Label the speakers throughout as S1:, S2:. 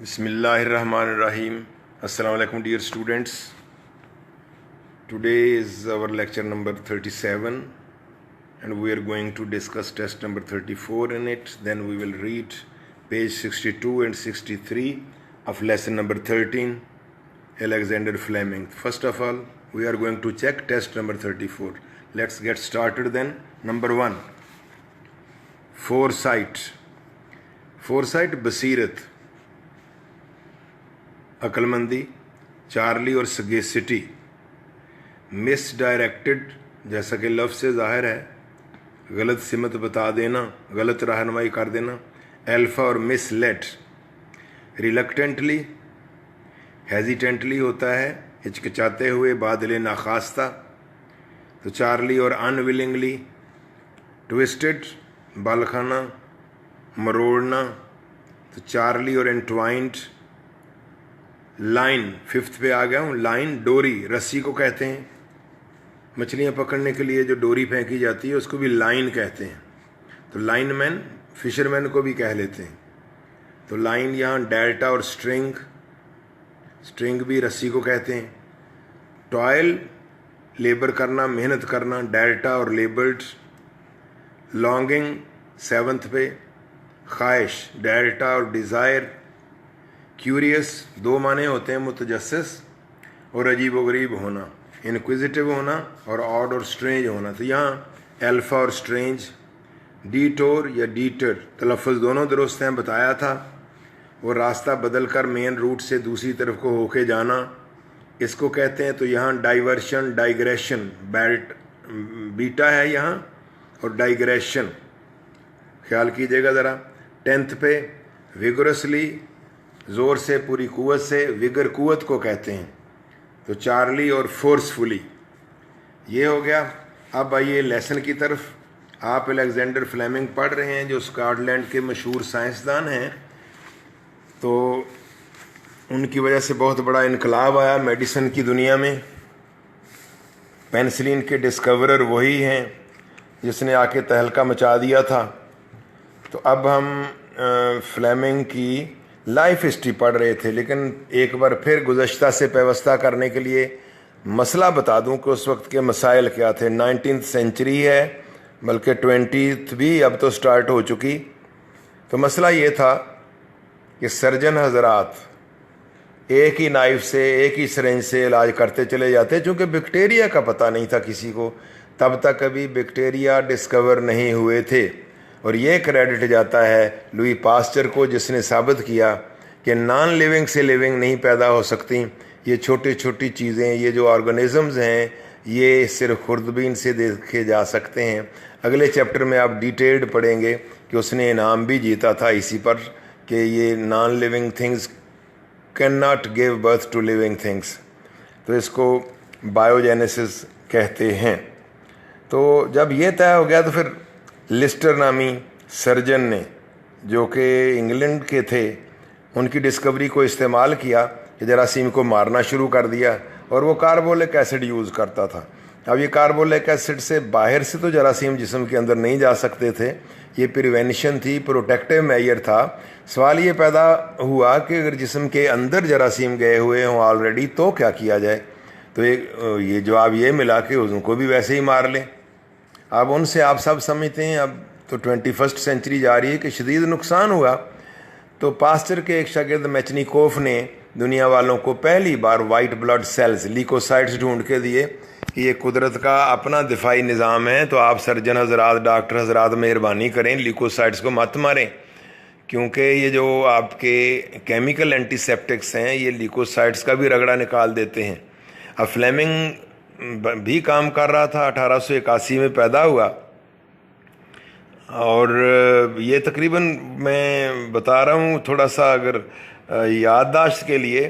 S1: Bismillahirrahmanirrahim. Assalamu alaikum dear students. Today is our lecture number 37 and we are going to discuss test number 34 in it. Then we will read page 62 and 63 of lesson number 13, Alexander Fleming. First of all, we are going to check test number 34. Let's get started then. Number 1, foresight. Foresight, बसीरत, अक्लमंदी, Charlie और सगेसिटी, misdirected, जैसा कि लफ्ज़ से ज़ाहिर है, गलत सिमत बता देना, गलत रहनुमाई कर देना, अल्फ़ा और मिसलेड, रिलक्टेंटली, हेजिटेंटली होता है, हिचकिचाते हुए, बादल नाखास्ता, तो चार्ली और अनविलिंगली, ट्विस्टेड, बाल खाना, मरोड़ना, तो चार्ली और एंटवाइंड, लाइन, फिफ्थ पे आ गया हूँ, लाइन, डोरी, रस्सी को कहते हैं, मछलियाँ पकड़ने के लिए जो डोरी फेंकी जाती है उसको भी लाइन कहते हैं, तो लाइनमैन, फिशरमैन को भी कह लेते हैं, तो लाइन यहाँ डेल्टा और स्ट्रिंग, स्ट्रिंग भी रस्सी को कहते हैं, टॉयल, लेबर करना, मेहनत करना, डेल्टा और लेबर्ड, लॉन्गिंग, सेवंथ पे, ख्वाहिश, डेल्टा और डिज़ायर, क्यूरियस, दो माने होते हैं, मुतजस्सिस और अजीब व गरीब होना, इनक्विजिटिव होना और ऑड और स्ट्रेंज होना, तो यहाँ अल्फ़ा और स्ट्रेंज, डीटोर या डीटर, तलफ़्फ़ुज़ दोनों दुरुस्त हैं, बताया था, वो रास्ता बदल कर मेन रूट से दूसरी तरफ को होके जाना, इसको कहते हैं, तो यहाँ डाइवर्शन, डाइग्रेशन, बेल्ट बीटा है यहाँ, और डाइग्रेशन ख्याल कीजिएगा ज़रा। टेंथ पे, विगोरसली, ज़ोर से, पूरी कुव्वत से, विगर कुव्वत को कहते हैं, तो चार्ली और फोर्सफुली, ये हो गया। अब आइए लेसन की तरफ। आप अलेक्जेंडर फ्लेमिंग पढ़ रहे हैं जो स्कॉटलैंड के मशहूर साइंसदान हैं, तो उनकी वजह से बहुत बड़ा इनकलाब आया मेडिसिन की दुनिया में। पेनिसिलिन के डिस्कवरर वही हैं जिसने आके तहलका मचा दिया था। तो अब हम फ्लेमिंग की लाइफ हिस्ट्री पढ़ रहे थे, लेकिन एक बार फिर गुज़श्ता से पेवस्ता करने के लिए मसला बता दूं कि उस वक्त के मसाइल क्या थे। 19th सेंचुरी है, बल्कि 20th भी अब तो स्टार्ट हो चुकी। तो मसला ये था कि सर्जन हजरात एक ही नाइफ से, एक ही सिरिंज से इलाज करते चले जाते, चूँकि बैक्टीरिया का पता नहीं था किसी को, तब तक कभी बैक्टीरिया डिस्कवर नहीं हुए थे। और ये क्रेडिट जाता है लुई पास्चर को, जिसने साबित किया कि नॉन लिविंग से लिविंग नहीं पैदा हो सकती। ये छोटी छोटी चीज़ें, ये जो ऑर्गेनिज़म्स हैं, ये सिर्फ खुर्दबीन से देखे जा सकते हैं। अगले चैप्टर में आप डिटेल्ड पढ़ेंगे कि उसने इनाम भी जीता था इसी पर कि ये non living things can not give birth to living things, तो इसको बायोजेनेसिस कहते हैं। तो जब ये तय हो गया तो फिर लिस्टर नामी सर्जन ने, जो कि इंग्लैंड के थे, उनकी डिस्कवरी को इस्तेमाल किया कि जरासीम को मारना शुरू कर दिया, और वो कार्बोलिक एसिड यूज़ करता था। अब ये कार्बोलिक एसिड से बाहर से तो जरासीम जिस्म के अंदर नहीं जा सकते थे, ये प्रिवेंशन थी, प्रोटेक्टिव मेजर था। सवाल ये पैदा हुआ कि अगर जिस्म के अंदर जरासीम गए हुए हों ऑलरेडी तो क्या किया जाए। तो ये जवाब ये मिला कि उनको भी वैसे ही मार लें। अब उनसे आप सब समझते हैं, अब तो 21st सेंचुरी जा रही है, कि शदीद नुकसान हुआ। तो पास्चर के एक शागिर्द मेचनिकोफ ने दुनिया वालों को पहली बार वाइट ब्लड सेल्स, लीकोसाइट्स ढूंढ के दिए कि ये कुदरत का अपना दिफाई निज़ाम है, तो आप सर्जन हजरात, डॉक्टर हजरात मेहरबानी करें, लीकोसाइट्स को मत मारें, क्योंकि ये जो आपके केमिकल एंटीसेप्टिक्स हैं, ये लीकोसाइट्स का भी रगड़ा निकाल देते हैं। अब फ्लेमिंग भी काम कर रहा था, 1881 में पैदा हुआ, और ये तकरीबन मैं बता रहा हूँ थोड़ा सा अगर याददाश्त के लिए,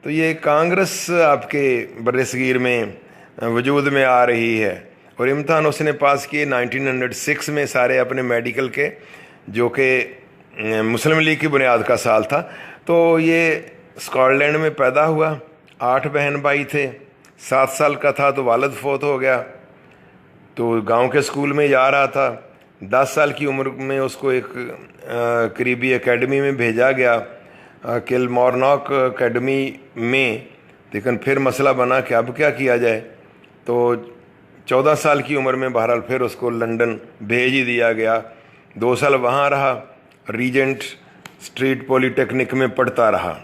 S1: तो ये कांग्रेस आपके बर्रसगीर में वजूद में आ रही है, और इम्तहान उसने पास किए 1906 में सारे अपने मेडिकल के, जो कि मुस्लिम लीग की बुनियाद का साल था। तो ये स्कॉटलैंड में पैदा हुआ, 8 बहन भाई थे, 7 साल का था तो वालिद फौत हो गया, तो गांव के स्कूल में जा रहा था। 10 साल की उम्र में उसको एक करीबी एकेडमी में भेजा गया, किलमॉर्नॉक एकेडमी में, लेकिन फिर मसला बना कि अब क्या किया जाए। तो 14 साल की उम्र में बहरहाल फिर उसको लंदन भेज ही दिया गया। 2 साल वहाँ रहा, रीजेंट स्ट्रीट पॉलिटेक्निक में पढ़ता रहा।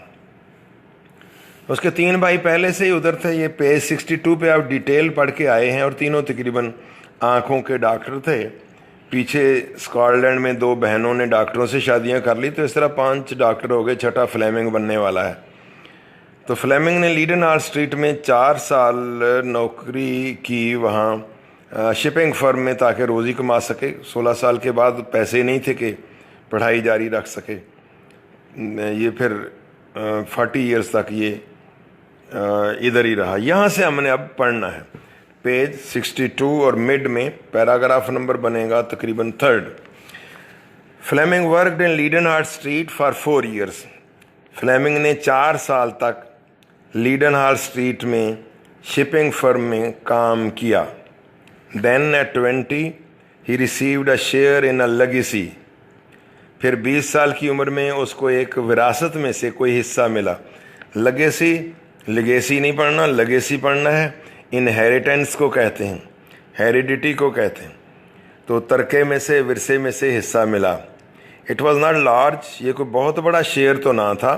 S1: उसके 3 भाई पहले से ही उधर थे। ये पेज 62 पे आप डिटेल पढ़ के आए हैं, और तीनों तकरीबन आँखों के डॉक्टर थे। पीछे स्कॉटलैंड में 2 बहनों ने डॉक्टरों से शादियां कर ली, तो इस तरह 5 डॉक्टर हो गए, छठा फ्लेमिंग बनने वाला है। तो फ्लेमिंग ने लीडेनहार्ट स्ट्रीट में 4 साल नौकरी की वहाँ शिपिंग फर्म में, ताकि रोज़ी कमा सके। 16 साल के बाद पैसे नहीं थे कि पढ़ाई जारी रख सके। ये फिर 40 ईयर्स तक ये इधर ही रहा। यहाँ से हमने अब पढ़ना है पेज 62, और मिड में पैराग्राफ नंबर बनेगा तकरीबन 3rd। Fleming worked in Leadenhall street for 4 years. Fleming ने 4 साल तक लीडेनहार्ट स्ट्रीट में शिपिंग फर्म में काम किया। Then at 20 he received a share in a legacy. फिर 20 साल की उम्र में उसको एक विरासत में से कोई हिस्सा मिला। लेगेसी नहीं पढ़ना, लेगेसी पढ़ना है। इनहेरिटेंस को कहते हैं, हेरिडिटी को कहते हैं। तो तरके में से, विरसे में से हिस्सा मिला। इट वॉज नॉट लार्ज, ये कोई बहुत बड़ा शेयर तो ना था,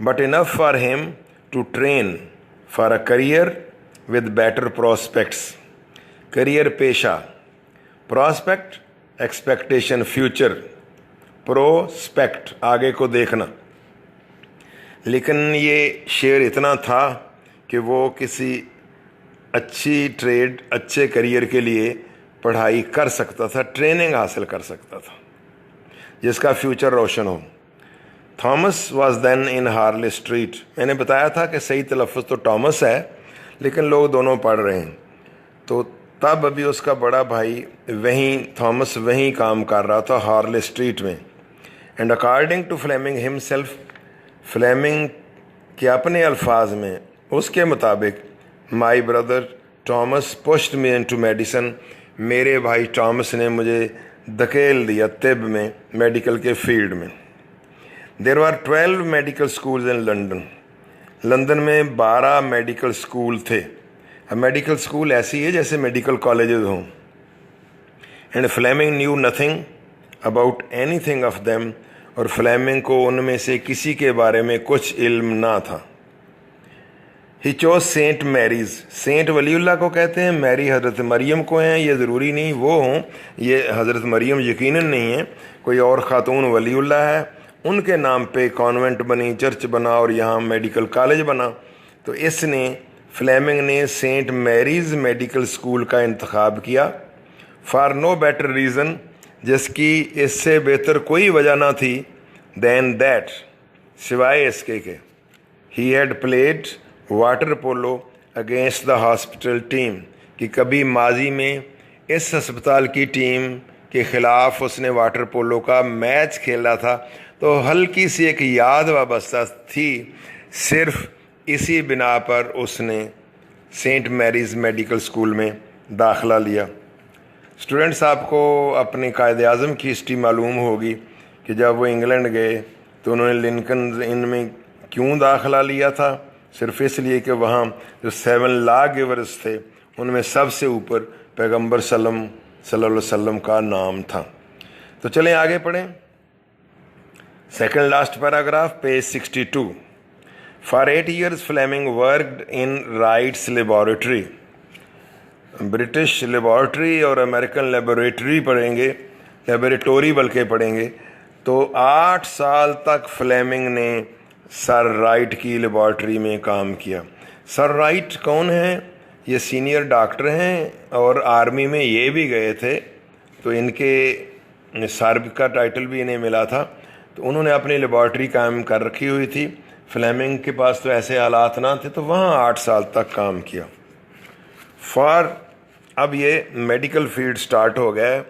S1: but enough for him to train for a career with better prospects. Career पेशा, प्रोस्पेक्ट एक्सपेक्टेशन फ्यूचर, प्रोस्पेक्ट आगे को देखना। लेकिन ये शेयर इतना था कि वो किसी अच्छी ट्रेड, अच्छे करियर के लिए पढ़ाई कर सकता था, ट्रेनिंग हासिल कर सकता था जिसका फ्यूचर रोशन हो। Thomas was then in Harley Street. मैंने बताया था कि सही तलफ़्फ़ुज़ तो टॉमस है, लेकिन लोग दोनों पढ़ रहे हैं। तो तब अभी उसका बड़ा भाई वहीं, थॉमस वहीं काम कर रहा था, हार्ले स्ट्रीट में। And according to Fleming himself, Fleming के अपने अल्फाज में, उसके मुताबिक, my brother Thomas pushed me into medicine. मेरे भाई टॉमस ने मुझे धकेल दिया तिब में, मेडिकल के फील्ड में। There are 12 medical schools in London. London में 12 मेडिकल स्कूल थे। अब मेडिकल स्कूल ऐसी है जैसे मेडिकल कॉलेजेस हों। And Fleming knew nothing about anything of them. और फ्लेमिंग को उनमें से किसी के बारे में कुछ इल्म ना था। He chose Saint Mary's. Saint Waliullah को कहते हैं, मैरी हज़रत मरियम को हैं। ये ज़रूरी नहीं वो हों, ये हज़रत मरियम यकीनन नहीं है, कोई और ख़ातून वलीउल्लाह है। उनके नाम पे कॉन्वेंट बनी, चर्च बना, और यहाँ मेडिकल कॉलेज बना। तो इसने, फ्लेमिंग ने सेंट मैरीज मेडिकल स्कूल का इंतखाब किया, फॉर नो बेटर रीज़न, जिसकी इससे बेहतर कोई वजह ना थी, दैन दैट, सिवाय इसके के, he had played water polo against the hospital team, कि कभी माजी में इस अस्पताल की टीम के ख़िलाफ़ उसने वाटर पोलो का मैच खेला था। तो हल्की सी एक याद वाबस्ता थी, सिर्फ इसी बिना पर उसने सेंट मैरीज मेडिकल स्कूल में दाखिला लिया। स्टूडेंट्स, आपको अपने कायद आज़म की हिस्ट्री मालूम होगी कि जब वो इंग्लैंड गए तो उन्होंने लिंकन इन में क्यों दाखिला लिया था। सिर्फ इसलिए कि वहाँ जो 7 लॉ गिवर्स थे उनमें सबसे ऊपर पैगंबर सल्लल्लाहु अलैहि वसल्लम का नाम था। तो चलें आगे पढ़ें। Second last paragraph, page 62। For 8 years Fleming worked in Wright's laboratory. British laboratory और अमेरिकन लेबोरेटरी पढ़ेंगे, लेबोरेटरी बल्कि पढ़ेंगे। तो 8 साल तक फ्लेमिंग ने सर राइट की लेबॉरेटरी में काम किया। सर राइट कौन हैं? ये सीनियर डॉक्टर हैं और आर्मी में ये भी गए थे, तो इनके सर का टाइटल भी इन्हें मिला था। तो उन्होंने अपनी लेबॉरेटरी कायम कर रखी हुई थी। फ्लेमिंग के पास तो ऐसे हालात ना थे, तो वहाँ 8 साल तक काम किया। अब ये मेडिकल फील्ड स्टार्ट हो गया है।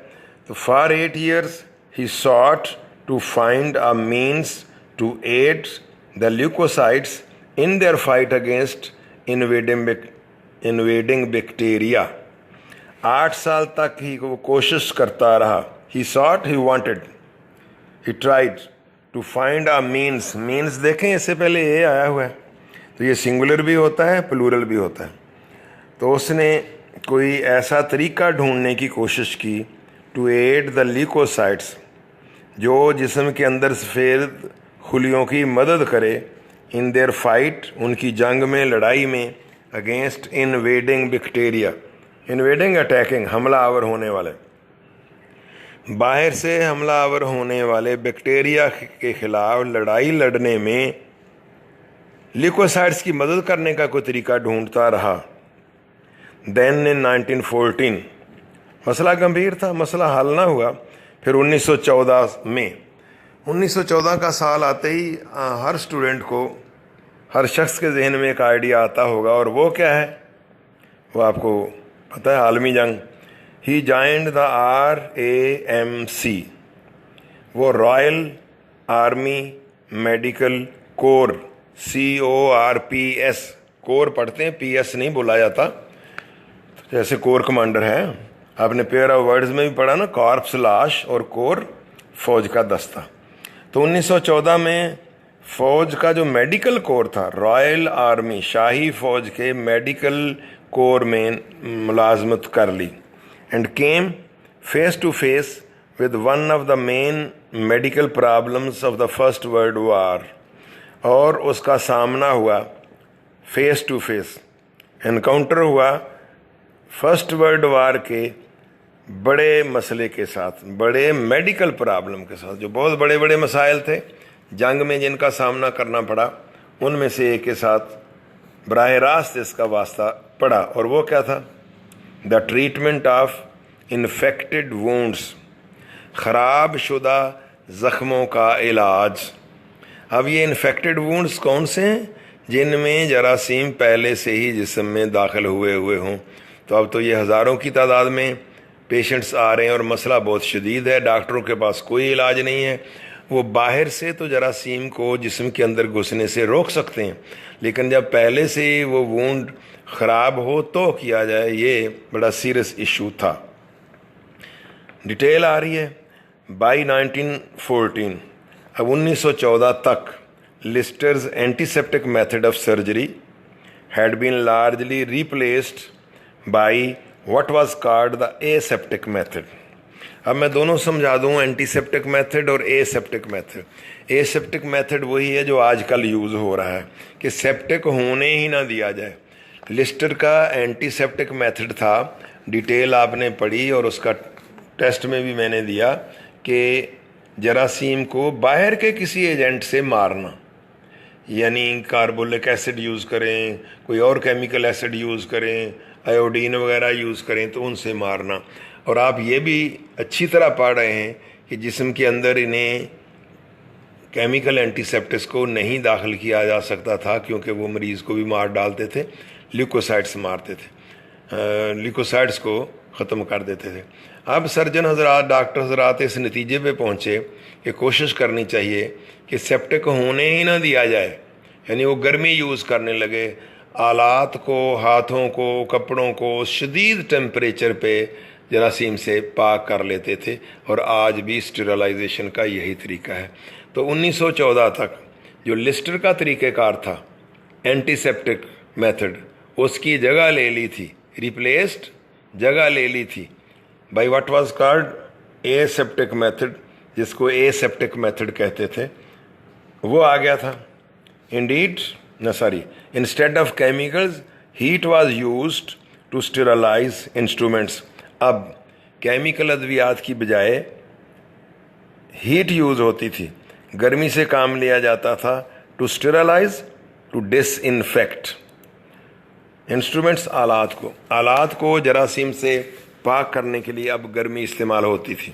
S1: तो for 8 years he sought to find a means to add the leucocytes in their fight against invading bacteria. 8 साल तक ही वो कोशिश करता रहा। He sought, he wanted, he tried to find a means. Means देखें, इससे पहले ए आया हुआ है, तो ये सिंगुलर भी होता है, प्लूरल भी होता है। तो उसने कोई ऐसा तरीका ढूंढने की कोशिश की टू एड द ल्यूकोसाइट्स, जो जिस्म के अंदर सफ़ेद खुलियों की मदद करे, इन देयर फाइट, उनकी जंग में, लड़ाई में, against invading bacteria. Invading attacking, हमला आवर होने वाले, बाहर से हमला आवर होने वाले बैक्टीरिया के खिलाफ लड़ाई लड़ने में ल्यूकोसाइट्स की मदद करने का कोई तरीका ढूंढता रहा। देन इन 1914 मसला गंभीर था, मसला हल ना हुआ। फिर 1914 में, 1914 का साल आते ही हर स्टूडेंट को, हर शख्स के जहन में एक आइडिया आता होगा, और वो क्या है, वो आपको पता है, आलमी जंग। ही जॉइंड द RAMC, वो royal army medical corps, CORPS, core पढ़ते हैं, PS नहीं बोला जाता, जैसे कोर कमांडर है। आपने पेयर ऑफ वर्ड्स में भी पढ़ा ना, कॉर्प्स लाश और कोर फौज का दस्ता। तो 1914 में फौज का जो मेडिकल कोर था, रॉयल आर्मी, शाही फौज के मेडिकल कोर में मुलाजमत कर ली, and came face to face with one of the main medical problems of the first world war. और उसका सामना हुआ, फेस टू फेस एनकाउंटर हुआ फर्स्ट वर्ल्ड वार के बड़े मसले के साथ, बड़े मेडिकल प्रॉब्लम के साथ। जो बहुत बड़े बड़े मसाइल थे जंग में जिनका सामना करना पड़ा, उनमें से एक के साथ बराह रास्त इसका वास्ता पड़ा। और वो क्या था? The treatment of infected wounds, ख़राब शुदा ज़ख्मों का इलाज। अब ये इन्फेक्टेड वुंड्स कौन से हैं? जिनमें जरासीम पहले से ही जिस्म में दाखिल हुए हों। तो अब तो ये हज़ारों की तादाद में पेशेंट्स आ रहे हैं और मसला बहुत शदीद है, डॉक्टरों के पास कोई इलाज नहीं है। वो बाहर से तो जरासीम को जिस्म के अंदर घुसने से रोक सकते हैं, लेकिन जब पहले से ही वो वुंड ख़राब हो तो किया जाए, ये बड़ा सीरियस इशू था। डिटेल आ रही है। बाई 1914, अब 1914 तक, Lister's antiseptic method of surgery had been largely replaced by what was called the aseptic method. अब मैं दोनों समझा दूँ, एंटीसेप्टिक मेथड और एसेप्टिक मेथड। एसेप्टिक मेथड वही है जो आजकल यूज़ हो रहा है कि सेप्टिक होने ही ना दिया जाए। लिस्टर का एंटीसेप्टिक मेथड था, डिटेल आपने पढ़ी और उसका टेस्ट में भी मैंने दिया, कि जरासीम को बाहर के किसी एजेंट से मारना, यानी कार्बोलिक एसिड यूज़ करें, कोई और केमिकल एसिड यूज़ करें, आयोडीन वगैरह यूज़ करें, तो उनसे मारना। और आप ये भी अच्छी तरह पढ़ रहे हैं कि जिस्म के अंदर इन्हें केमिकल एंटीसेप्टिक्स को नहीं दाखिल किया जा सकता था, क्योंकि वो मरीज़ को भी मार डालते थे, ल्यूकोसाइट्स मारते थे, ल्यूकोसाइट्स को ख़त्म कर देते थे। अब सर्जन हजरात, डॉक्टर हजरात इस नतीजे पे पहुँचे कि कोशिश करनी चाहिए कि सेप्टिक होने ही ना दिया जाए, यानी वो गर्मी यूज़ करने लगे, आलात को, हाथों को, कपड़ों को शदीद टेम्परेचर पे जरासीम से पाक कर लेते थे। और आज भी स्टेरलाइजेशन का यही तरीका है। तो 1914 तक जो लिस्टर का तरीक़ेकार था, एंटीसेप्टिक मेथड, उसकी जगह ले ली थी, रिप्लेस्ड, जगह ले ली थी by what was called aseptic method, जिसको एसेप्टिक मेथड कहते थे, वो आ गया था। Instead of chemicals heat was used to sterilise instruments. अब केमिकल अद्वियात की बजाय हीट यूज़ होती थी, गर्मी से काम लिया जाता था, to sterilise, to disinfect instruments, आलात को जरासीम से पाक करने के लिए अब गर्मी इस्तेमाल होती थी।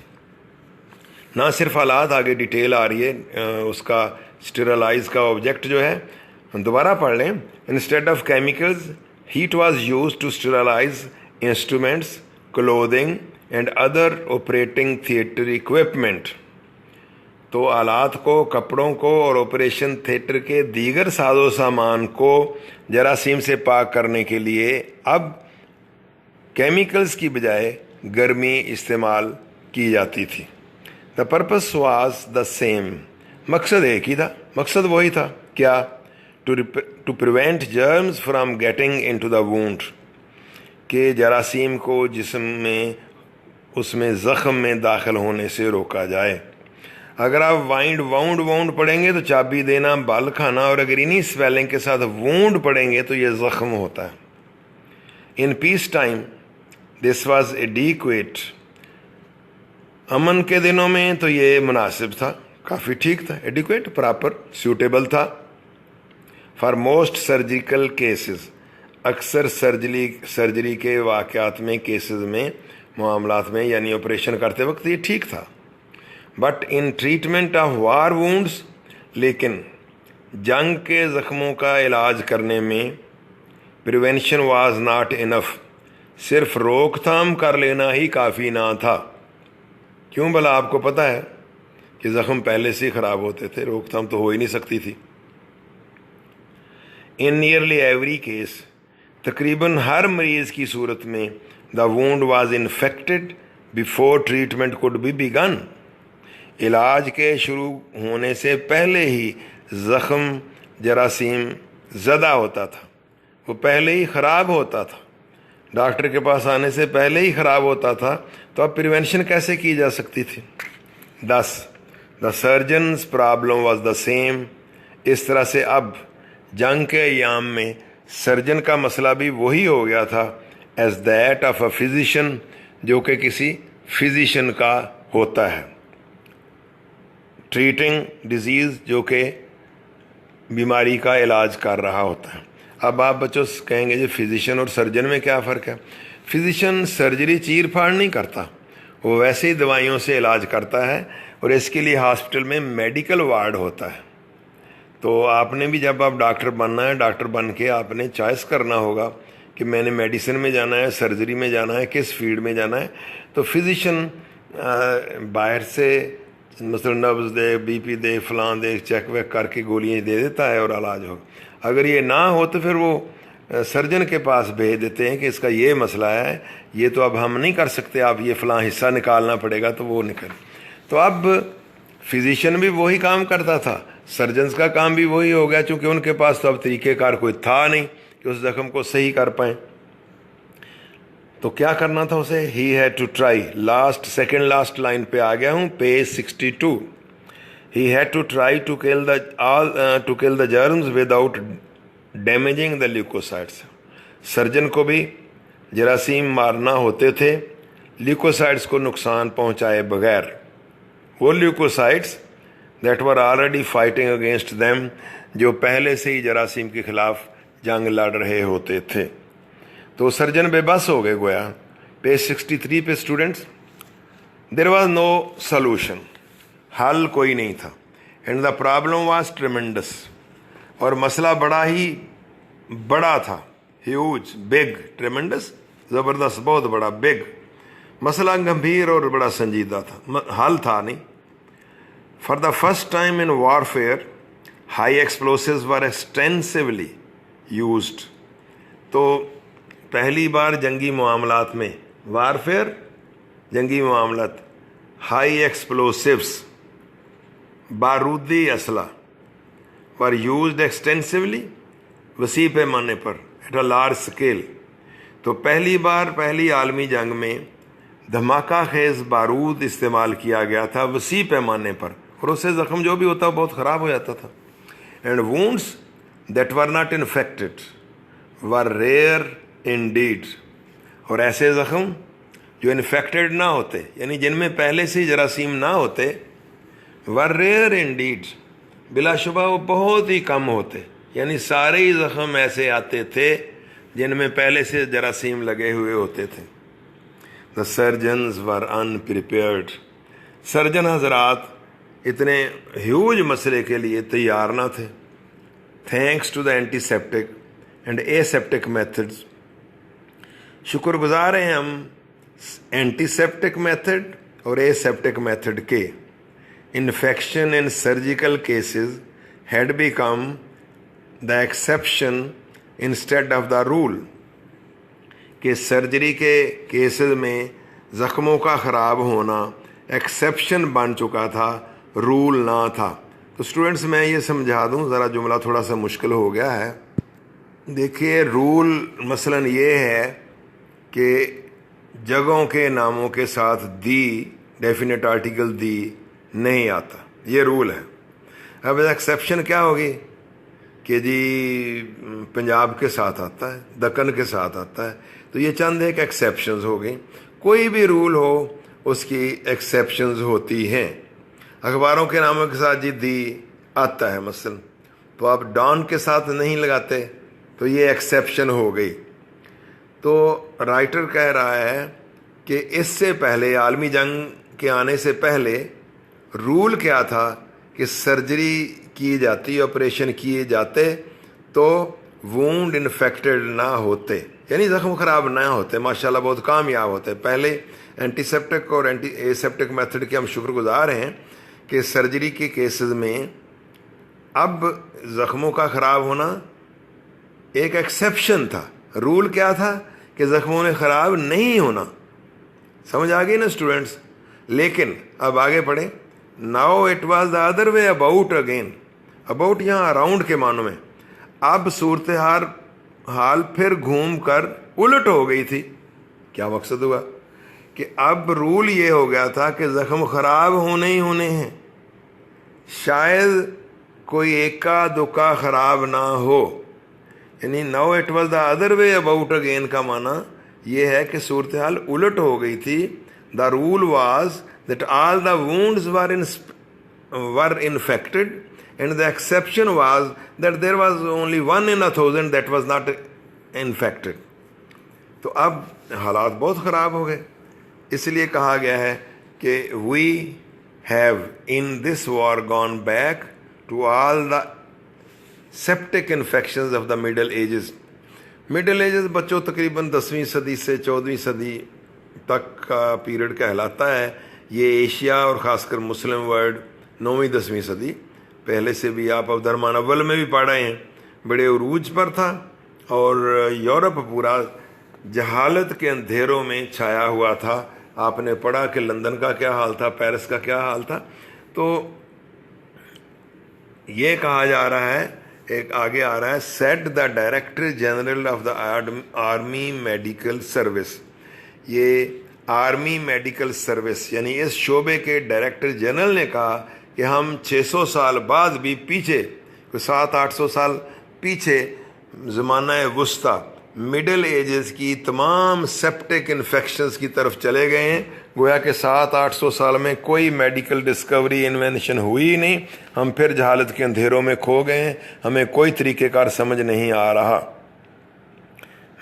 S1: ना सिर्फ आलात, आगे डिटेल आ रही है उसका स्टेरलाइज का ऑब्जेक्ट जो है, दोबारा पढ़ लें। Instead of chemicals heat was used to sterilise instruments, clothing and other operating theatre equipment. तो आलात को, कपड़ों को और ऑपरेशन थिएटर के दीगर साजो सामान को जरासीम से पाक करने के लिए अब केमिकल्स की बजाय गर्मी इस्तेमाल की जाती थी। The purpose was the same, मकसद एक ही था, मकसद वही था, क्या? To prevent germs from getting into the wound, कि जरासीम को जिस्म में उसमें ज़ख़म में दाखिल होने से रोका जाए। अगर आप वाउंड पढ़ेंगे तो चाबी देना, बाल खाना, और अगर इन्हीं स्वेलिंग के साथ वूंड पढ़ेंगे तो ये ज़ख़म होता है। In peace time this was adequate, अमन के दिनों में तो ये मुनासिब था, काफ़ी ठीक था, एडिक्वेट, प्रॉपर, सूटेबल था। फॉर मोस्ट सर्जिकल केसेस, अक्सर सर्जरी के वाक़यात में, केसेस में, मामलात में, यानी ऑपरेशन करते वक्त ये ठीक था। But in treatment of war wounds, लेकिन जंग के ज़ख्मों का इलाज करने में प्रिवेंशन वाज नॉट इनफ, सिर्फ रोकथाम कर लेना ही काफ़ी ना था। क्यों भला? आपको पता है कि ज़ख्म पहले से ही ख़राब होते थे, रोकथाम तो हो ही नहीं सकती थी। इन नियरली एवरी केस, तकरीबन हर मरीज़ की सूरत में, the wound was infected before treatment could be begun, इलाज के शुरू होने से पहले ही ज़ख़म जरासीम ज़दा होता था, वो पहले ही ख़राब होता था, डॉक्टर के पास आने से पहले ही ख़राब होता था। तो अब प्रिवेंशन कैसे की जा सकती थी? 10 the surgeons problem was the same, इस तरह से अब जंग के अयाम में सर्जन का मसला भी वही हो गया था, as that of a physician, जो कि किसी फिजिशियन का होता है, ट्रीटिंग डिजीज़, जो कि बीमारी का इलाज कर रहा होता है। अब आप बच्चों कहेंगे जी फिजिशियन और सर्जन में क्या फ़र्क है? फिजिशियन सर्जरी चीर फाड़ नहीं करता, वो वैसे ही दवाइयों से इलाज करता है, और इसके लिए हॉस्पिटल में मेडिकल वार्ड होता है। तो आपने भी जब आप डॉक्टर बनना है, डॉक्टर बन के आपने चॉइस करना होगा कि मैंने मेडिसिन में जाना है, सर्जरी में जाना है, किस फील्ड में जाना है। तो फिजिशियन बाहर से मतलब नब्ज़ दे, बीपी दे, फलां दे, चेक वेक करके गोलियाँ दे देता है और इलाज हो। अगर ये ना हो तो फिर वो सर्जन के पास भेज देते हैं कि इसका ये मसला है, ये तो अब हम नहीं कर सकते, आप ये फ़लाँ हिस्सा निकालना पड़ेगा, तो वो निकल। तो अब फिजिशियन भी वही काम करता था, सर्जन्स का काम भी वही हो गया, चूँकि उनके पास तो अब तरीक़ेकार कोई था नहीं कि उस ज़ख़म को सही कर पाएँ। तो क्या करना था उसे? He had to try, second last line पे आ गया हूँ, page 62। He had to try to kill the germs without damaging the leucocytes. Surgeon को भी जरासीम मारना होते थे ल्यूकोसाइट्स को नुकसान पहुंचाए बगैर, वो leucocytes that were already fighting against them, जो पहले से ही जरासीम के खिलाफ जंग लड़ रहे होते थे। तो सर्जन बेबस हो गए गोया। पेज 63 पे students, there was no solution, हल कोई नहीं था। And the problem was tremendous, और मसला बड़ा था, ह्यूज, बिग, ट्रेमेंडस, ज़बरदस्त, बहुत बड़ा, बिग, मसला गंभीर और बड़ा संजीदा था, हल था नहीं। For the first time in warfare high explosives were extensively used, तो पहली बार जंगी मामलात में, वारफेयर जंगी मामलात, हाई एक्सप्लोसिव्स बारूदी असला वर यूज्ड एक्सटेंसिवली, वसी पैमाने पर, एट अ लार्ज स्केल। तो पहली बार पहली आलमी जंग में धमाका खेज बारूद इस्तेमाल किया गया था वसी पैमाने पर, और उससे ज़ख़म जो भी होता बहुत ख़राब हो जाता था। And wounds that were not infected were rare indeed, और ऐसे ज़ख़म जो इन्फेक्टेड ना होते, यानी जिनमें पहले से जरासीम ना होते, वर रेयर इंडीड, बिलाशुबा वो बहुत ही कम होते, यानी सारे ही ज़ख़म ऐसे आते थे जिनमें पहले से जरासीम लगे हुए होते थे। The surgeons were unprepared, surgeon हजरात इतने ह्यूज मसले के लिए तैयार ना थे। Thanks to the antiseptic and aseptic methods, शुक्रगुजार हैं हम एंटीसेप्टिक मेथड और एसेप्टिक मेथड के। Infection in surgical cases had become the exception instead of the rule, कि सर्जरी के केसेस में ज़ख्मों का ख़राब होना एक्सेप्शन बन चुका था, रूल ना था। तो स्टूडेंट्स मैं ये समझा दूं, ज़रा जुमला थोड़ा सा मुश्किल हो गया है। देखिए रूल मसलन ये है कि जगहों के नामों के साथ दी, डेफिनेट आर्टिकल दी नहीं आता, ये रूल है। अब एक्सेप्शन क्या होगी कि जी पंजाब के साथ आता है, दक्कन के साथ आता है, तो ये चंद एक एक्सेप्शंस हो गई। कोई भी रूल हो उसकी एक्सेप्शंस होती हैं। अखबारों के नामों के साथ जी दी आता है मसलन, तो आप डॉन के साथ नहीं लगाते, तो ये एक्सेप्शन हो गई। तो राइटर कह रहा है कि इससे पहले, आलमी जंग के आने से पहले रूल क्या था कि सर्जरी की जाती, ऑपरेशन किए जाते तो वूंड इन्फेक्टेड ना होते, यानी जख्म खराब ना होते, माशाल्लाह बहुत कामयाब होते। पहले एंटीसेप्टिक और एंटी एसेप्टिक मेथड के हम शुक्रगुजार हैं कि सर्जरी के केसेस में अब ज़ख्मों का ख़राब होना एक एक्सेप्शन था। रूल क्या था कि ज़ख्मों ने ख़राब नहीं होना। समझ आ गई ना स्टूडेंट्स? लेकिन अब आगे पढ़ें। Now it was the other way about again. About यहाँ अराउंड के मानों में। अब सूरत हाल फिर घूम कर उलट हो गई थी। क्या मकसद हुआ कि अब रूल ये हो गया था कि ज़ख्म ख़राब होने ही होने हैं, शायद कोई एका दुका ख़राब ना हो। यानी now it was the other way about again का माना ये है कि सूरत हाल उलट हो गई थी। The rule was that all the wounds were infected and the exception was that there was only 1 in 1,000 that was not infected। तो अब हालात बहुत ख़राब हो गए, इसलिए कहा गया है कि we have in this war gone back to all the septic infections of the middle ages। Middle edges बच्चों तकरीबन 10वीं सदी से 14वीं सदी तक का पीरियड कहलाता है। ये एशिया और ख़ासकर मुस्लिम वर्ल्ड 9वीं 10वीं सदी, पहले से भी आप अवधर्मान अव्वल में भी पढ़ रहे हैं, बड़े उरूज पर था और यूरोप पूरा जहालत के अंधेरों में छाया हुआ था। आपने पढ़ा कि लंदन का क्या हाल था, पेरिस का क्या हाल था। तो ये कहा जा रहा है, एक आगे आ रहा है, said the director general of the army medical service. ये आर्मी मेडिकल सर्विस यानी इस शोबे के डायरेक्टर जनरल ने कहा कि हम 600 साल बाद भी पीछे, 700-800 साल पीछे ज़माना वुस्ता मिडल एजेस की तमाम सेप्टिक इन्फेक्शंस की तरफ चले गए हैं। गोया कि 700-800 साल में कोई मेडिकल डिस्कवरी इन्वेंशन हुई ही नहीं। हम फिर जहालत के अंधेरों में खो गए हैं, हमें कोई तरीक़ेकार समझ नहीं आ रहा।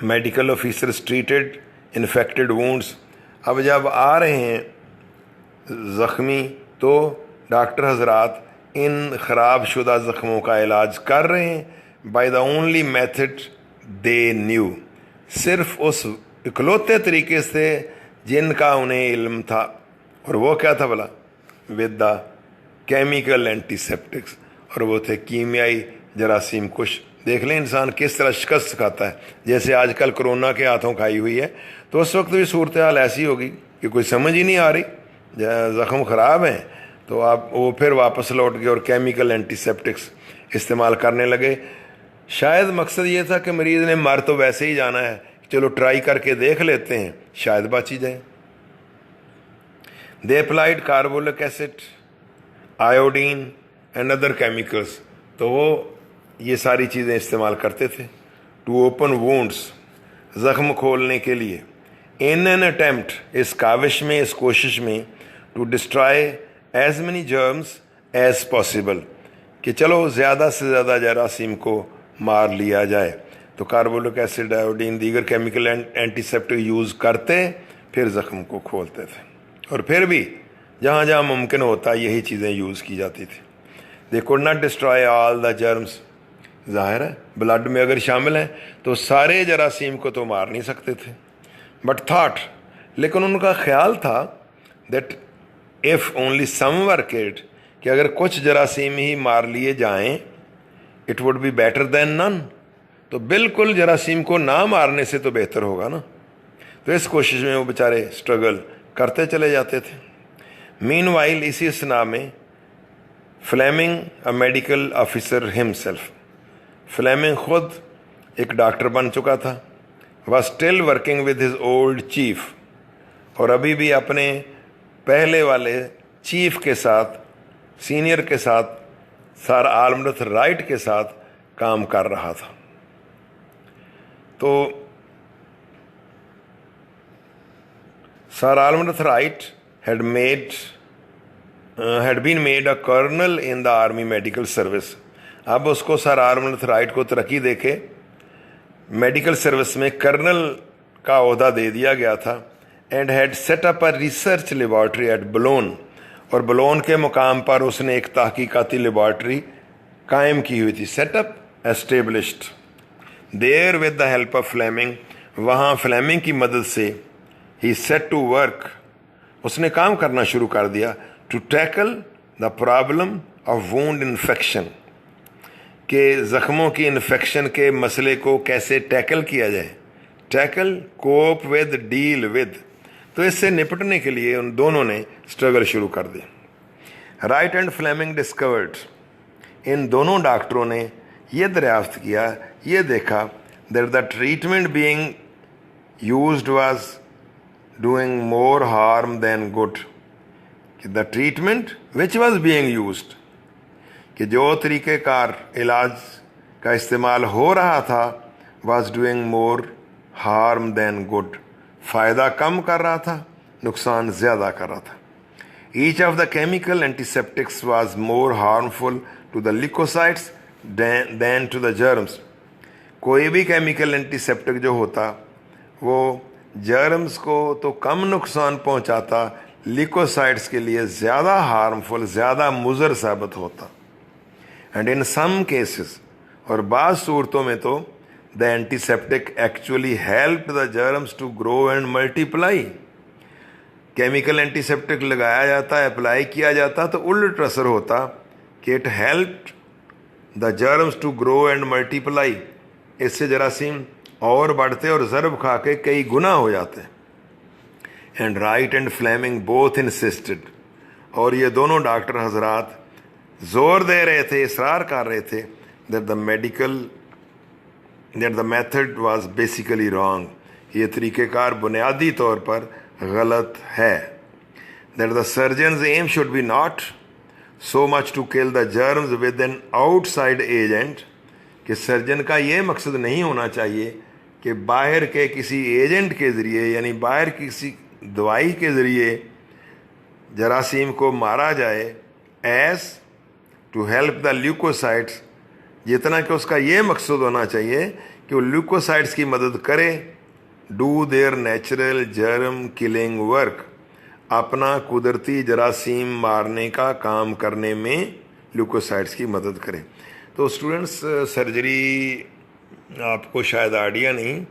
S1: Medical officers treated infected wounds. अब जब आ रहे हैं ज़ख्मी तो डॉक्टर हजरात इन ख़राब शुदा ज़ख्मों का इलाज कर रहे हैं by the only method they knew, सिर्फ उस इकलौते तरीके से जिनका उन्हें इल्म था। और वो क्या था भला? विद द केमिकल एंटीसेप्टिक्स, और वो थे कीमियाई जरासीम कुश। देख लें इंसान किस तरह शिकस्त खाता है, जैसे आजकल कोरोना के हाथों खाई हुई है। तो उस वक्त भी सूरत हाल ऐसी होगी कि कोई समझ ही नहीं आ रही, ज़ख्म ख़राब हैं तो आप वो फिर वापस लौट गए और केमिकल एंटीसेप्टिक्स इस्तेमाल करने लगे। शायद मकसद ये था कि मरीज़ ने मर तो वैसे ही जाना है, चलो ट्राई करके देख लेते हैं, शायद बची जाए। They applied carbolic acid, iodine and other chemicals. तो वो ये सारी चीज़ें इस्तेमाल करते थे टू ओपन वुंड्स, ज़ख्म खोलने के लिए। इन एन अटेम्प्ट, इस काविश में, इस कोशिश में, to destroy as many germs as possible, कि चलो ज़्यादा से ज़्यादा जरासीम को मार लिया जाए। तो कार्बोलिक एसिड, आयोडीन, दीगर केमिकल एंटीसेप्टिक यूज़ करते, फिर ज़ख्म को खोलते थे। और फिर भी जहाँ जहाँ मुमकिन होता यही चीज़ें यूज़ की जाती थी। They could not destroy all the germs. ज़ाहिर है ब्लड में अगर शामिल हैं तो सारे जरासीम को तो मार नहीं सकते थे। बट थॉट, लेकिन उनका ख्याल था that if only some were killed, कि अगर कुछ जरासीम ही मार लिए जाएं, it would be better than none, तो बिल्कुल जरासीम को ना मारने से तो बेहतर होगा ना। तो इस कोशिश में वो बेचारे स्ट्रगल करते चले जाते थे। मीनवाइल, इसी असना में Fleming a medical officer himself, Fleming खुद एक डॉक्टर बन चुका था, was still working with his old chief, और अभी भी अपने पहले वाले चीफ के साथ, सीनियर के साथ, सर आर्मवर्थ राइट के साथ काम कर रहा था। तो sir Almroth Wright had been made a colonel in the army medical service। अब उसको सर आर्मवर्थ राइट को तरक्की देके मेडिकल सर्विस में कर्नल का ओहदा दे दिया गया था। And had set up a research laboratory at Boulogne, और बोलोन के मुकाम पर उसने एक तहकीकाती लेबॉर्ट्री कायम की हुई थी, setup established there with the help of Fleming, वहाँ फ्लेमिंग की मदद से ही सेट टू वर्क, उसने काम करना शुरू कर दिया, to tackle the problem of wound infection, के ज़ख्मों की इन्फेक्शन के मसले को कैसे टैकल किया जाए, tackle, cope with, deal with, तो इससे निपटने के लिए उन दोनों ने स्ट्रगल शुरू कर दी। राइट एंड फ्लेमिंग डिस्कवर्ड, इन दोनों डॉक्टरों ने यह दरियाफ्त किया, ये देखा that the treatment being used was doing more harm than good, कि the treatment which was being used, कि जो तरीक़ेकार इलाज का इस्तेमाल हो रहा था, was doing more harm than good, फ़ायदा कम कर रहा था, नुकसान ज़्यादा कर रहा था। Each of the chemical antiseptics was more harmful to the leucocytes than to the germs, कोई भी केमिकल एंटीसेप्टिक जो होता वो जर्म्स को तो कम नुकसान पहुंचाता, ल्यूकोसाइट्स के लिए ज़्यादा हार्मफुल, ज़्यादा मुज़र साबित होता। एंड इन सम केसेस, और बाज़ सूरतों में तो the antiseptic actually help the germs to grow and multiply, chemical antiseptic लगाया जाता, अप्लाई किया जाता तो उल्ट असर होता कि it help the germs to grow and multiply, इससे जरासीम और बढ़ते और ज़रब खा के कई गुना हो जाते। And Wright and Fleming both insisted, और ये दोनों डॉक्टर हजरात जोर दे रहे थे, इसरार कर रहे थे that the method was basically wrong, ये तरीक़ेकार बुनियादी तौर पर गलत है। That the surgeon's aim should be not so much to kill the germs with an outside agent, कि सर्जन का ये मकसद नहीं होना चाहिए कि बाहर के किसी एजेंट के ज़रिए, यानी बाहर किसी दवाई के ज़रिए जरासीम को मारा जाए, as to help the leucocytes, जितना कि उसका ये मकसद होना चाहिए कि वो ल्यूकोसाइट्स की मदद करे, do their natural germ killing work, अपना कुदरती जरासीम मारने का काम करने में ल्यूकोसाइट्स की मदद करें। तो स्टूडेंट्स, सर्जरी आपको शायद आइडिया नहीं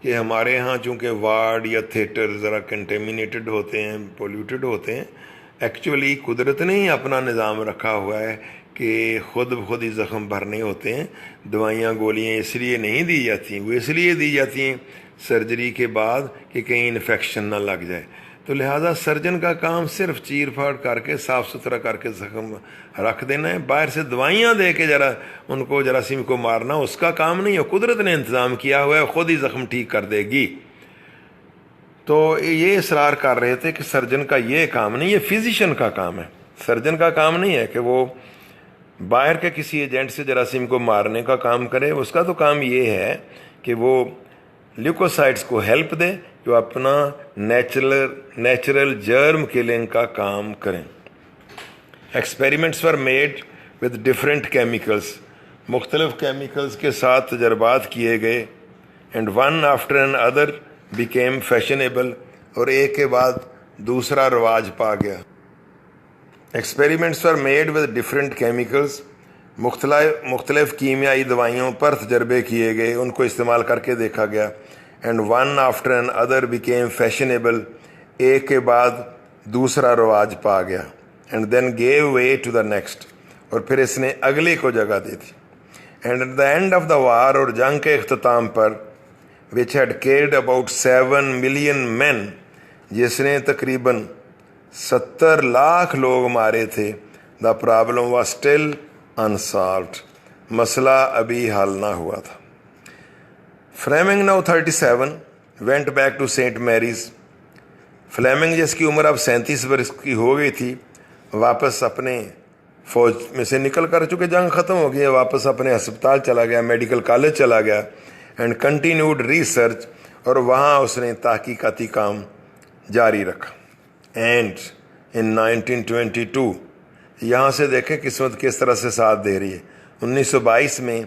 S1: कि हमारे यहाँ चूँकि वार्ड या थिएटर ज़रा कंटेमिनेटेड होते हैं, पोल्यूटेड होते हैं, एक्चुअली कुदरत ने ही अपना निज़ाम रखा हुआ है कि खुद ही ज़ख्म भरने होते हैं। दवाइयाँ गोलियाँ इसलिए नहीं दी जाती, वो इसलिए दी जाती हैं सर्जरी के बाद कि कहीं इन्फेक्शन ना लग जाए। तो लिहाजा सर्जन का काम सिर्फ चीर फाड़ करके साफ़ सुथरा करके ज़ख्म रख देना है, बाहर से दवाइयाँ दे के ज़रा उनको जरासीम को मारना उसका काम नहीं है। कुदरत ने इंतज़ाम किया हुआ है, ख़ुद ही ज़ख्म ठीक कर देगी। तो ये इसरार कर रहे थे कि सर्जन का ये काम नहीं, ये फिजिशियन का काम है। सर्जन का काम नहीं है कि वो बाहर के किसी एजेंट से जरासीम को मारने का काम करे, उसका तो काम ये है कि वो ल्यूकोसाइट्स को हेल्प दे, जो अपना नेचुरल जर्म किलिंग का काम करें। Experiments were made with different chemicals, मुख्तलिफ केमिकल्स के साथ तजर्बात किए गए। And one after another became fashionable, और एक के बाद दूसरा रवाज पा गया। Experiments were made with different chemicals, मुख्तलिफ कीमियाई दवाइयों पर तजर्बे किए गए, उनको इस्तेमाल करके देखा गया। And one after another became fashionable, एक के बाद दूसरा रवाज पा गया। And then gave way to the next, और फिर इसने अगले को जगह दी थी। And at the end of the war, और जंग के अख्ताम पर, which had killed about 7 million man, जिसने तकरीबन 70 लाख लोग मारे थे, the problem was still unsolved, मसला अभी हल ना हुआ था। Fleming now 37 went back to Saint Mary's. Fleming जिसकी उम्र अब 37 वर्ष की हो गई थी, वापस अपने फौज में से निकल कर, चूँकि जंग ख़त्म हो गई है, वापस अपने अस्पताल चला गया, मेडिकल कॉलेज चला गया एंड कंटिन्यूड रिसर्च, और वहाँ उसने तहकीकाती काम जारी रखा। एंड इन 1922, यहाँ से देखें किस्मत किस तरह से साथ दे रही है, 1922 में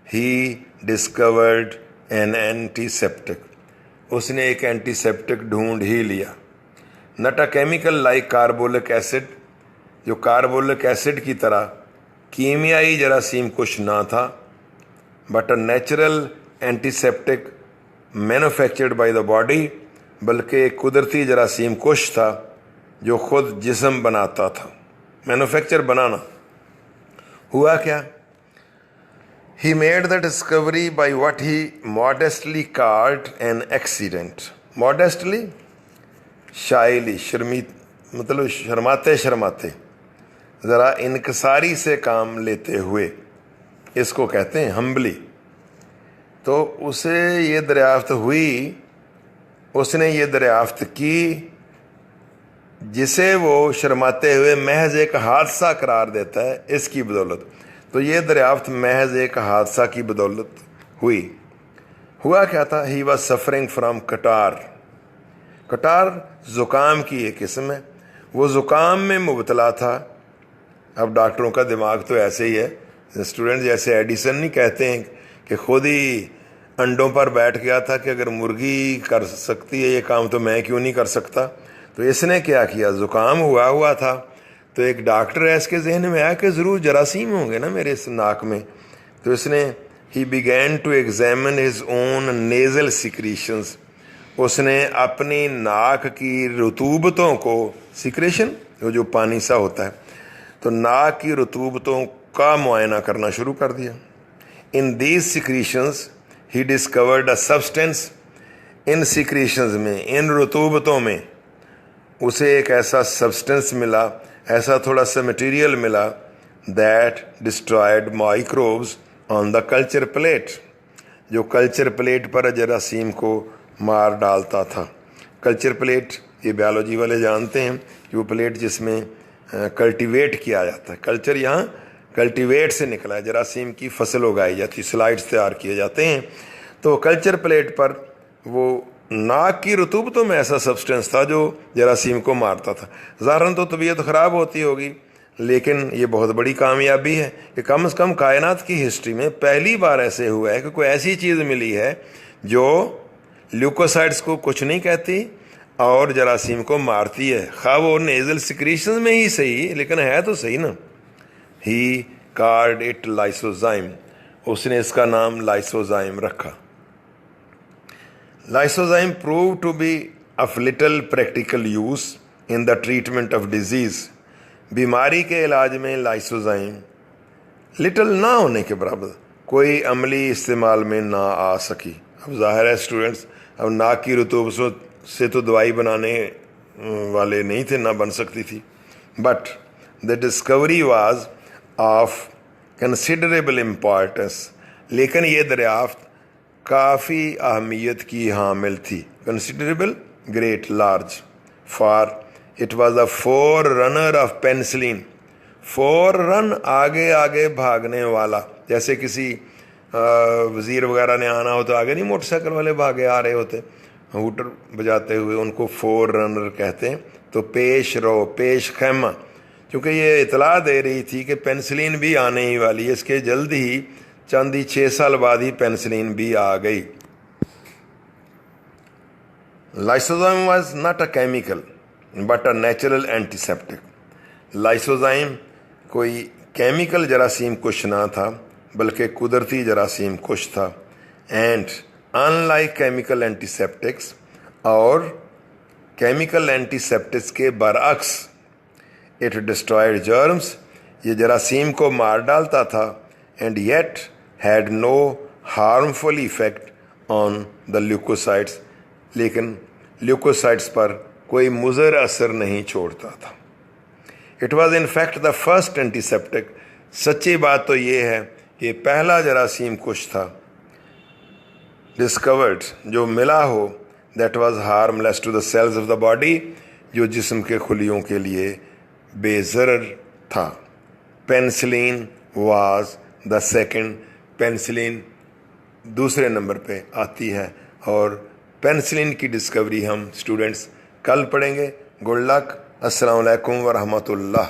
S1: ही डिस्कवर्ड एन एंटीसेप्टिक, उसने एक एंटीसेप्टिक ढूंढ ही लिया। Not a chemical like carbolic acid, जो कार्बोलिक एसिड की तरह कीमियाई जरासीम कुछ ना था, but a natural antiseptic manufactured by the body, बल्कि एक कुदरती जरासीम कुछ था जो खुद जिस्म बनाता था। मैन्युफैक्चर बनाना। हुआ क्या? He made the discovery by what he modestly called an accident. Modestly, Shayli, मतलब शर्माते शर्माते, ज़रा इनकसारी से काम लेते हुए, इसको कहते हैं हम्बली। तो उसे ये दरियाफ्त हुई, उसने ये दरियाफ्त की जिसे वो शर्माते हुए महज एक हादसा करार देता है, इसकी बदौलत। तो ये दरियाफ्त महज एक हादसा की बदौलत हुई। हुआ क्या था? ही वॉज सफरिंग फ्राम कटार। कटार ज़ुकाम की एक किस्म है, वो ज़ुकाम में मुबतला था। अब डॉक्टरों का दिमाग तो ऐसे ही है। स्टूडेंट जैसे एडिसन नहीं कहते हैं कि खुद ही अंडों पर बैठ गया था कि अगर मुर्गी कर सकती है ये काम तो मैं क्यों नहीं कर सकता। तो इसने क्या किया, ज़ुकाम हुआ था, तो एक डॉक्टर है, इसके जहन में आया कि ज़रूर जरासीम होंगे ना मेरे इस नाक में। तो इसने he began to examine his own nasal secretions, उसने अपनी नाक की रतूबतों को, सिक्रेशन जो पानी सा होता है, तो नाक की रतूबतों का मुआयना करना शुरू कर दिया। In these secretions he discovered a substance, in secretions में, इन रतूबतों में उसे एक ऐसा सब्सटेंस मिला, ऐसा थोड़ा सा मटेरियल मिला, that destroyed microbes on the culture plate, जो कल्चर प्लेट पर जरासीम को मार डालता था। कल्चर प्लेट ये बायोलॉजी वाले जानते हैं कि वो प्लेट जिसमें कल्टीवेट किया जाता है। कल्चर यहाँ कल्टीवेट से निकला है, जरासीम की फसल उगाई जाती, स्लाइड्स तैयार किए जाते हैं। तो कल्चर प्लेट पर वो नाक की रतूबतों में ऐसा सब्सटेंस था जो जरासीम को मारता था। ज़ाहिरन तो तबीयत ख़राब होती होगी, लेकिन ये बहुत बड़ी कामयाबी है कि कम से कम कायनात की हिस्ट्री में पहली बार ऐसे हुआ है कि कोई ऐसी चीज़ मिली है जो ल्यूकोसाइड्स को कुछ नहीं कहती और जरासीम को मारती है, खा वो नेज़ल सिक्रीशन में ही सही, लेकिन है तो सही ना। ही कॉल्ड इट लाइसोजाइम, उसने इसका नाम लाइसोजाइम रखा। Lysozyme proved to be of little practical use in the treatment of disease. बीमारी के इलाज में लाइसोजाइम लिटल ना होने के बराबर कोई अमली इस्तेमाल में ना आ सकी। अब जाहिर है स्टूडेंट्स, अब नाक की रतूबत से तो दवाई बनाने वाले नहीं थे, ना बन सकती थी। But the discovery was of considerable importance, लेकिन ये दरियाफ्त काफ़ी अहमियत की हामिल थी। Considerable, great, large, for it was a four runner of penicillin. Four run, आगे आगे भागने वाला, जैसे किसी वज़ीर वगैरह ने आना हो तो आगे नहीं मोटरसाइकिल वाले भागे आ रहे होते हूटर बजाते हुए, उनको फोर रनर कहते हैं। तो पेश रो, पेश खैमा, क्योंकि ये इतला दे रही थी कि पेनिसिलिन भी आने ही वाली है। इसके जल्द ही चंद ही 6 साल बाद ही पेनिसिलिन भी आ गई। Lysozyme was not a chemical but a natural antiseptic. Lysozyme कोई केमिकल जरासीम कुछ ना था, बल्कि कुदरती जरासीम कुछ था। एंड अनलाइक केमिकल एंटीसेप्टिक्स, और केमिकल एंटीसेप्टिक्स के बरअक्स, इट डिस्ट्रॉयड जर्म्स, ये जरासीम को मार डालता था। And yet had no harmful effect on the leukocytes, लेकिन ल्यूकोसाइट्स पर कोई मुज़र असर नहीं छोड़ता था। It was in fact the first antiseptic. सच्ची बात तो ये है कि पहला जरासीम कुछ था डिस्कवर्ड, जो मिला हो, that was harmless to the cells of the body, जो जिस्म के खुलियों के लिए बेज़रर था। Penicillin was the second, penicillin दूसरे नंबर पे आती है और पेनिसिलिन की डिस्कवरी हम स्टूडेंट्स कल पढ़ेंगे। गुड लक, अस्सलाम वालेकुम व रहमतुल्लाह।